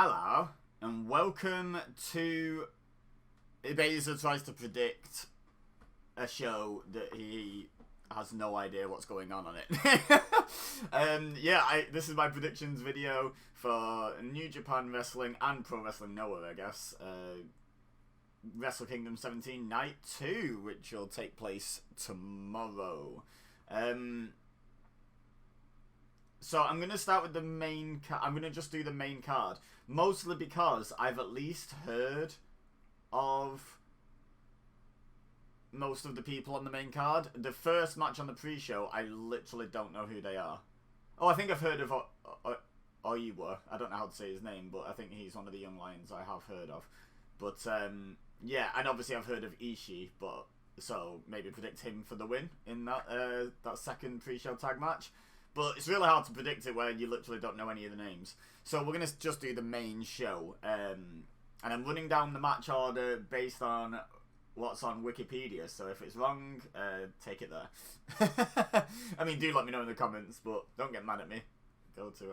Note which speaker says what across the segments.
Speaker 1: Hello, and welcome to EBEZA tries to predict a show that he has no idea what's going on it. This is my predictions video for New Japan Wrestling and Pro Wrestling Noah, I guess. Wrestle Kingdom 17 Night 2, which will take place tomorrow. So I'm going to start with the main I'm going to just do the main card. Mostly because I've at least heard of most of the people on the main card. The first match on the pre-show, I literally don't know who they are. Oh, I think I've heard of Oiwa. I don't know how to say his name, but I think he's one of the young lions I have heard of. But, yeah, and obviously I've heard of Ishii, but so maybe predict him for the win in that that second pre-show tag match. But it's really hard to predict it where you literally don't know any of the names. So we're going to just do the main show. And I'm running down the match order based on what's on Wikipedia. So if it's wrong, take it there. I mean, do let me know in the comments, but don't get mad at me. Go to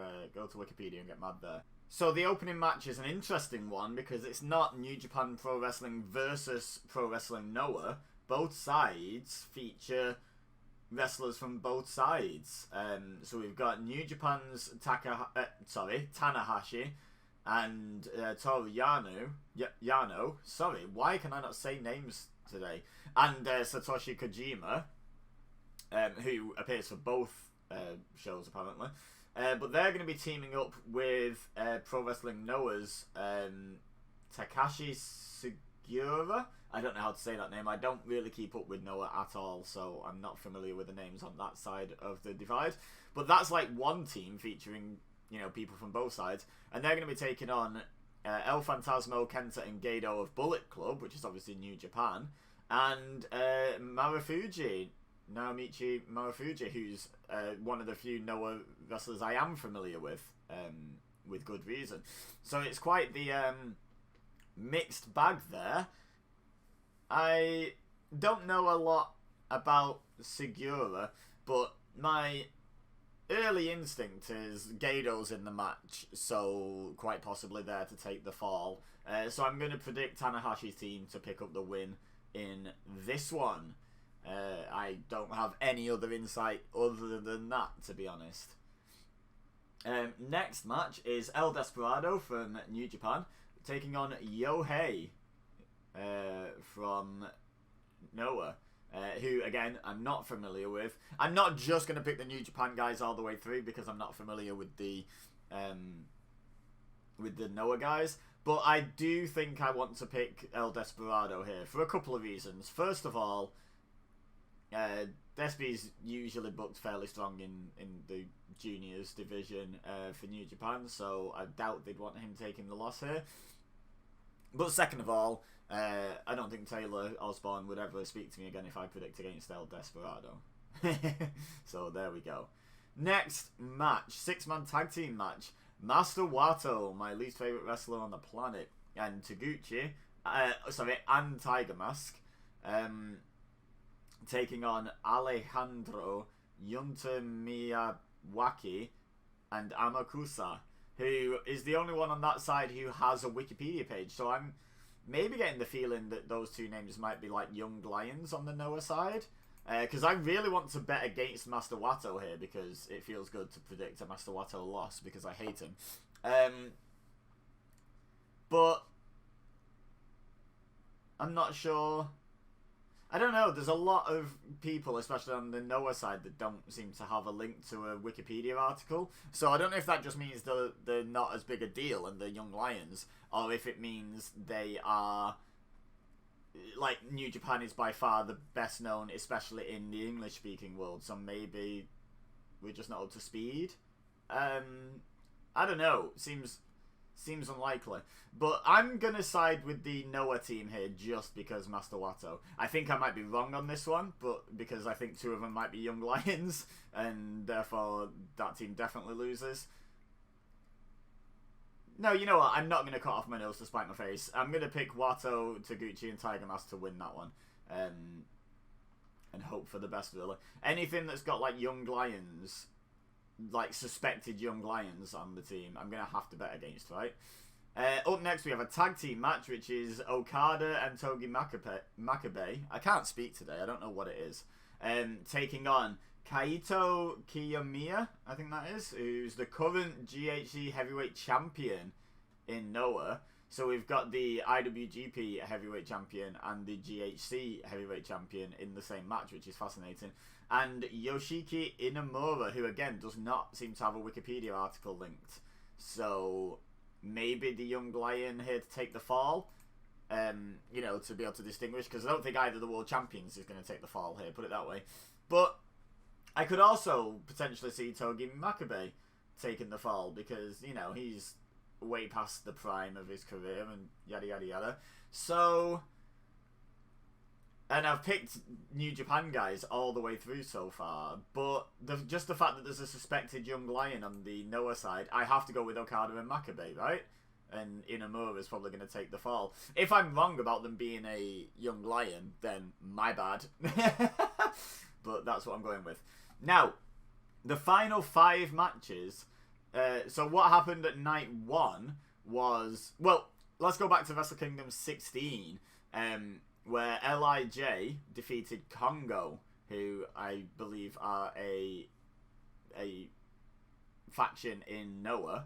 Speaker 1: Wikipedia and get mad there. So the opening match is an interesting one because it's not New Japan Pro Wrestling versus Pro Wrestling Noah. Both sides feature wrestlers from both sides. So we've got New Japan's Tanahashi and Toru Yano. Sorry, why can I not say names today? And Satoshi Kojima, who appears for both shows apparently. But they're going to be teaming up with Pro Wrestling Noah's Takashi Sugiura. I don't know how to say that name. I don't really keep up with Noah at all, so I'm not familiar with the names on that side of the divide. But that's like one team featuring, you know, people from both sides. And they're going to be taking on El Fantasmo, Kenta, and Gedo of Bullet Club, which is obviously New Japan, and Naomichi Marufuji, who's one of the few Noah wrestlers I am familiar with good reason. So it's quite the mixed bag there. I don't know a lot about Sugiura, but my early instinct is Gedo's in the match, so quite possibly there to take the fall. So I'm going to predict Tanahashi's team to pick up the win in this one. I don't have any other insight other than that, to be honest. Next match is El Desperado from New Japan taking on Yohei from Noah, who again I'm not familiar with. I'm not just going to pick the New Japan guys all the way through because I'm not familiar with the Noah guys, but I do think I want to pick El Desperado here for a couple of reasons. First of all, Despi's usually booked fairly strong in the juniors division for New Japan, so I doubt they'd want him taking the loss here. But second of all, I don't think Taylor Osborne would ever speak to me again if I predict against El Desperado. So there we go. Next match, 6-man tag team match. Master Wato, my least favourite wrestler on the planet, and Taguchi, and Tiger Mask, taking on Alejandro, Yunta Miyawaki, and Amakusa, who is the only one on that side who has a Wikipedia page. So I'm maybe getting the feeling that those two names might be like young lions on the Noah side. Because I really want to bet against Master Wato here because it feels good to predict a Master Wato loss because I hate him. But I'm not sure. I don't know, there's a lot of people, especially on the Noah side, that don't seem to have a link to a Wikipedia article. So I don't know if that just means they're not as big a deal and they're young lions, or if it means they are, like, New Japan is by far the best known, especially in the English-speaking world, so maybe we're just not up to speed. I don't know, seems unlikely. But I'm going to side with the Noah team here just because Master Wato. I think I might be wrong on this one, but because I think two of them might be young lions, and therefore that team definitely loses. No, you know what? I'm not going to cut off my nose to spite my face. I'm going to pick Wato, Taguchi, and Tiger Mask to win that one. And hope for the best, really. Anything that's got, like, young lions, like, suspected young lions on the team, I'm going to have to bet against, right? Up next, we have a tag team match, which is Okada and Togi Makabe. I can't speak today. I don't know what it is. Taking on Kaito Kiyomiya, I think that is, who's the current GHC heavyweight champion in Noah. So we've got the IWGP heavyweight champion and the GHC heavyweight champion in the same match, which is fascinating. And Yoshiki Inamura, who again does not seem to have a Wikipedia article linked. So maybe the young lion here to take the fall, you know, to be able to distinguish, because I don't think either of the world champions is going to take the fall here, put it that way. But I could also potentially see Togi Makabe taking the fall, because, you know, he's way past the prime of his career and yada yada yada. So, and I've picked New Japan guys all the way through so far, but just the fact that there's a suspected young lion on the Noah side, I have to go with Okada and Makabe, right? And Inamura is probably going to take the fall. If I'm wrong about them being a young lion, then my bad. But that's what I'm going with. Now, the final 5 matches. So what happened at night 1 was... Well, let's go back to Wrestle Kingdom 16. Where LIJ defeated Congo, who I believe are a faction in Noah,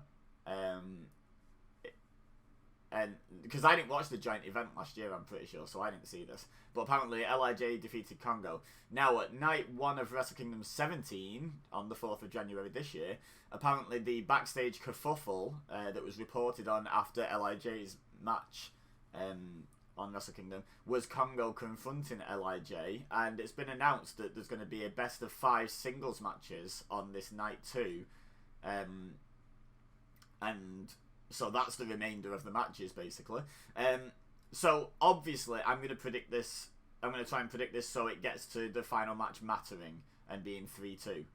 Speaker 1: and because I didn't watch the giant event last year, I'm pretty sure, so I didn't see this. But apparently LIJ defeated Congo. Now at night 1 of Wrestle Kingdom 17, on the 4th of January this year, apparently the backstage kerfuffle that was reported on after LIJ's match on Wrestle Kingdom was Congo confronting LIJ, and it's been announced that there's going to be a best of 5 singles matches on this night too, and so that's the remainder of the matches basically. So obviously I'm going to predict this. I'm going to try and predict this so it gets to the final match mattering and being 3-2,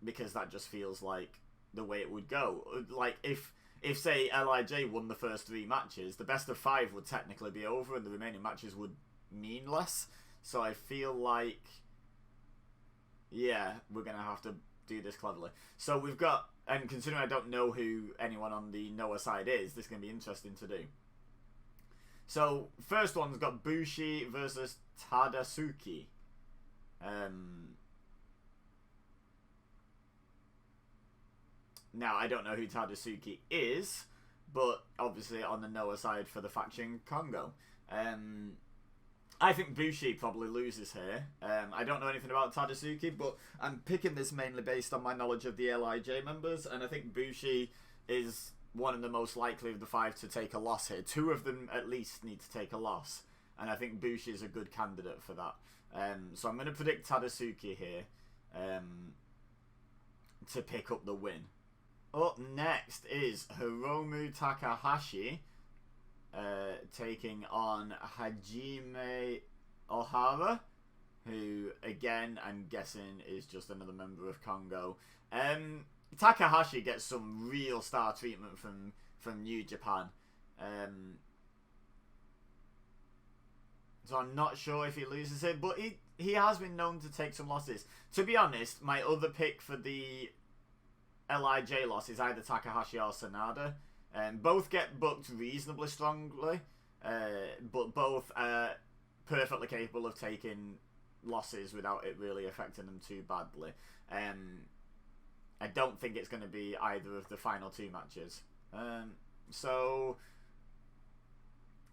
Speaker 1: because that just feels like the way it would go. Like if say LIJ won the first 3 matches, the best of 5 would technically be over and the remaining matches would mean less. So I feel like, yeah, we're going to have to do this cleverly. So we've got, and considering I don't know who anyone on the Noah side is, this is going to be interesting to do. So first one's got Bushi versus Tadasuke. Now, I don't know who Tadasuke is, but obviously on the Noah side for the faction Congo. I think Bushi probably loses here. I don't know anything about Tadasuke, but I'm picking this mainly based on my knowledge of the LIJ members, and I think Bushi is one of the most likely of the 5 to take a loss here. 2 of them at least need to take a loss, and I think Bushi is a good candidate for that. So I'm going to predict Tadasuke here to pick up the win. Up next is Hiromu Takahashi taking on Hajime Ohara, who again I'm guessing is just another member of Congo. Takahashi gets some real star treatment from New Japan, so I'm not sure if he loses it, but he has been known to take some losses. To be honest, my other pick for the LIJ loss is either Takahashi or Sanada. Both get booked reasonably strongly, but both are perfectly capable of taking losses without it really affecting them too badly. I don't think it's going to be either of the final 2 matches. So,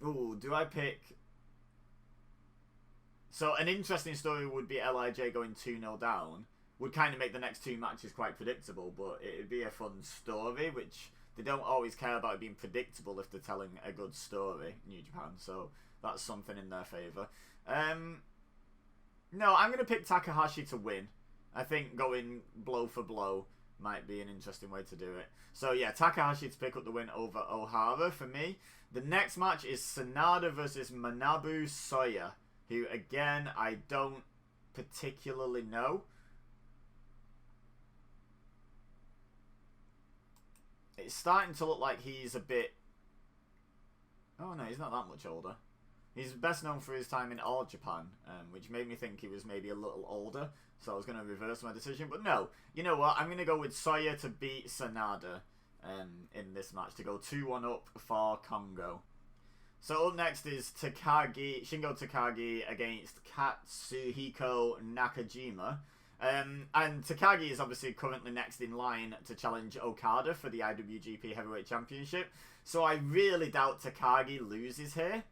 Speaker 1: do I pick... So an interesting story would be LIJ going 2-0 down. Would kind of make the next 2 matches quite predictable, but it would be a fun story, which they don't always care about it being predictable if they're telling a good story, New Japan, so that's something in their favour. No, I'm going to pick Takahashi to win. I think going blow for blow might be an interesting way to do it. So yeah, Takahashi to pick up the win over Ohara for me. The next match is Sanada versus Manabu Soya, who again, I don't particularly know. It's starting to look like he's a bit... Oh no, he's not that much older. He's best known for his time in All Japan, which made me think he was maybe a little older, so I was going to reverse my decision. But no, you know what? I'm going to go with Soya to beat Sanada. in this match to go 2-1 up for Kongo. So up next is Shingo Takagi against Katsuhiko Nakajima. And Takagi is obviously currently next in line to challenge Okada for the IWGP Heavyweight Championship. So I really doubt Takagi loses here.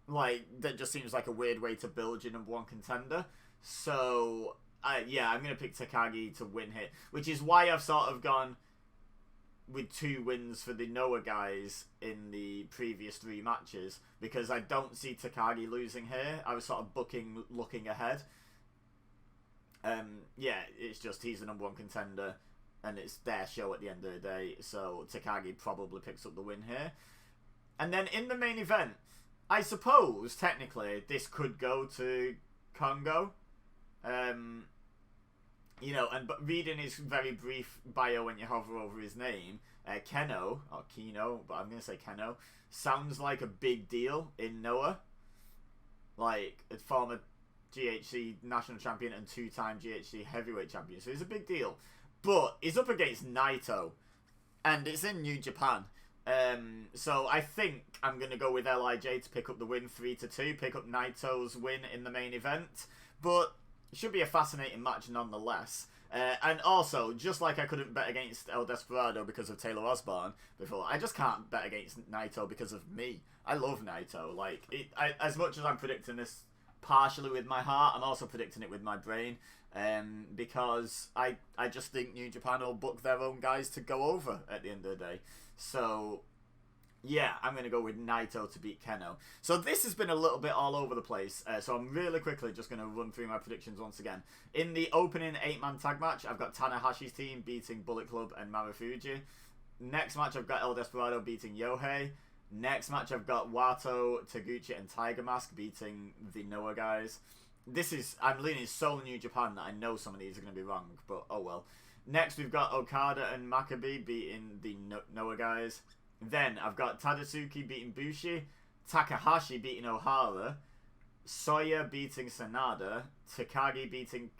Speaker 1: Like, that just seems like a weird way to build your number 1 contender. So, yeah, I'm going to pick Takagi to win here. Which is why I've sort of gone with 2 wins for the Noah guys in the previous 3 matches. Because I don't see Takagi losing here. I was sort of looking ahead. Yeah, it's just he's the number 1 contender. And it's their show at the end of the day. So, Takagi probably picks up the win here. And then in the main event, I suppose, technically, this could go to Kongo. You know, but reading his very brief bio when you hover over his name, Keno, or Kino, but I'm going to say Keno, sounds like a big deal in Noah. Like, a former GHC national champion and 2-time GHC heavyweight champion. So he's a big deal. But he's up against Naito. And it's in New Japan. So I think I'm going to go with LIJ to pick up the win 3-2, pick up Naito's win in the main event. But it should be a fascinating match nonetheless. And also, just like I couldn't bet against El Desperado because of Taylor Osborne before, I just can't bet against Naito because of me. I love Naito. Like, as much as I'm predicting this partially with my heart, I'm also predicting it with my brain. Because I just think New Japan will book their own guys to go over at the end of the day. So, yeah, I'm going to go with Naito to beat Keno. So this has been a little bit all over the place. So I'm really quickly just going to run through my predictions once again. In the opening 8-man tag match, I've got Tanahashi's team beating Bullet Club and Marufuji. Next match, I've got El Desperado beating Yohei. Next match, I've got Wato, Taguchi, and Tiger Mask beating the Noah guys. I'm leaning so New Japan that I know some of these are going to be wrong, but oh well. Next, we've got Okada and Maccabi beating the Noah guys. Then, I've got Tadasuke beating Bushi, Takahashi beating Ohara, Soya beating Sanada, Takagi beating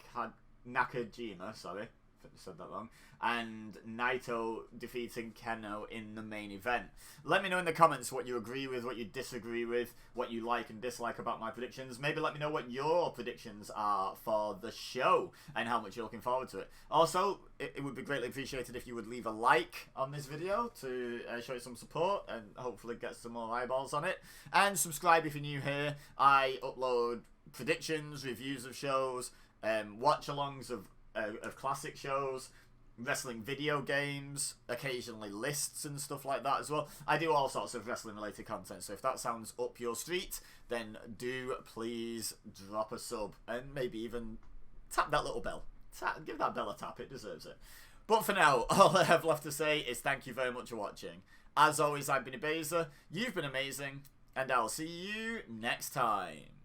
Speaker 1: Nakajima, sorry, I said that wrong, and Naito defeating Keno in the main event. Let me know in the comments what you agree with, what you disagree with, what you like and dislike about my predictions. Maybe let me know what your predictions are for the show and how much you're looking forward to it. Also, it would be greatly appreciated if you would leave a like on this video to show it some support and hopefully get some more eyeballs on it. And subscribe if you're new here. I upload predictions, reviews of shows, watch-alongs of classic shows, wrestling video games, occasionally lists and stuff like that as well. I do all sorts of wrestling related content, so if that sounds up your street, then do please drop a sub and maybe even tap that little bell. Give that bell a tap, it deserves it. But for now, all I have left to say is thank you very much for watching. As always, I've been Ebeza, you've been amazing, and I'll see you next time.